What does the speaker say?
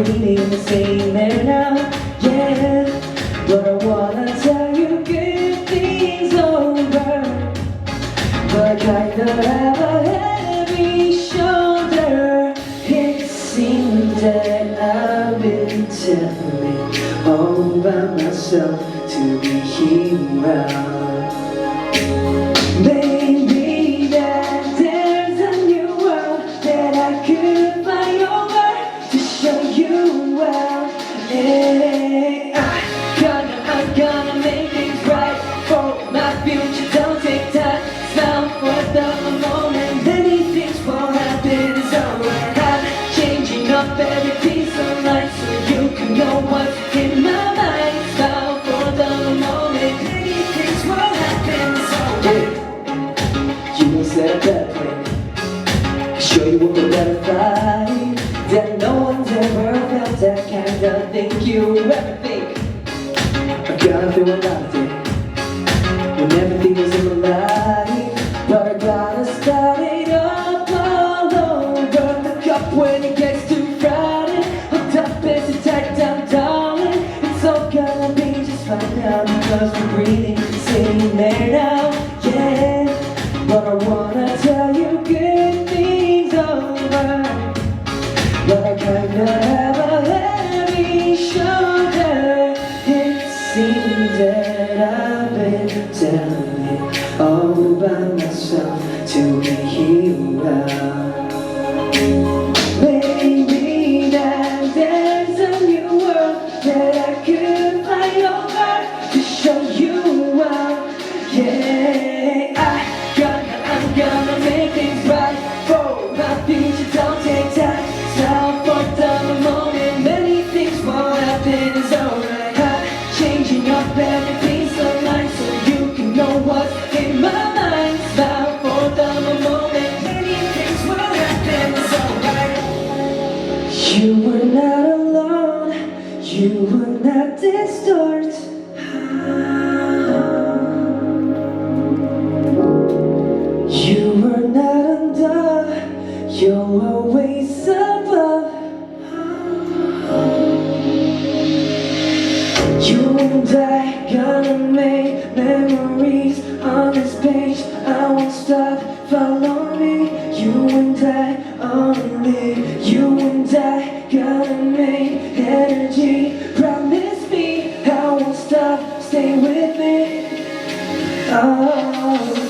breathing the same air now, yeah. But I wanna tell you good things over, but I kinda have a heavy shoulder. It seems that I've been telling all by myself to be here. Maybe that there's a new world that I could fly over to show you well. Hey, I'm gonna make things right for my future. Don't take time, smile for the moment. Many things will happen, it's alright. I'm changing up every piece of life so you can know what's in my mind. Smile for the moment. Many things will happen, it's alright. You know, set up that plan, show you what we're better find. That no one's ever felt that kind of thing you ever think. I gotta feel nothing when everything is in my life, but I gotta start it up all over. The cup when it gets too crowded, hooked up as a tight down, darling. It's all gonna be just fine now because we're breathing the same air now, yeah. But I wanna tell you good things over, but I kinda have a heavy shoulder. It seems that I've been telling it all by myself to be here. Maybe that there's a new world that I could fly over to show you well, yeah. I'm gonna make things right for my future. Don't take time, stop for the moment. Many things will happen, it's alright. I'm changing up every piece of life so you can know what's in my mind. Smile for the moment. Many things will happen, it's alright. You were not alone, you were not distorted. You were not under, you're always above. You and I gonna make memories on this page. I won't stop, follow me. You and I only, you and I gonna make energy. Promise me I won't stop, stay with me. Oh.